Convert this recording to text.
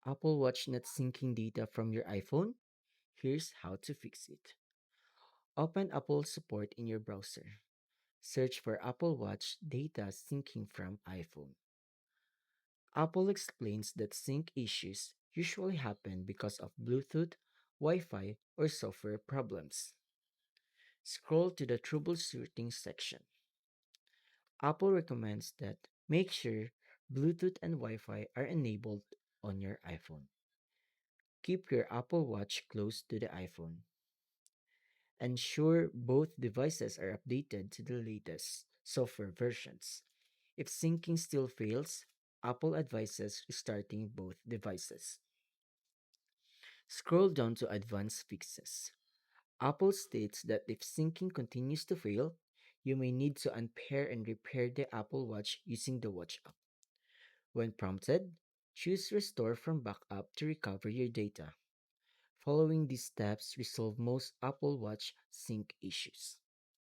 Apple Watch not syncing data from your iPhone? Here's how to fix it. Open Apple support in your browser. Search for Apple Watch data syncing from iPhone. Apple explains that sync issues usually happen because of Bluetooth, Wi Fi, or software problems. Scroll to the troubleshooting section. Apple recommends that make sure Bluetooth and Wi Fi are enabled on your iPhone. Keep your Apple Watch close to the iPhone. Ensure both devices are updated to the latest software versions. If syncing still fails, Apple advises restarting both devices. Scroll down to Advanced Fixes. Apple states that if syncing continues to fail, you may need to unpair and repair the Apple Watch using the Watch app. When prompted, choose Restore from Backup to recover your data. Following these steps resolve most Apple Watch sync issues.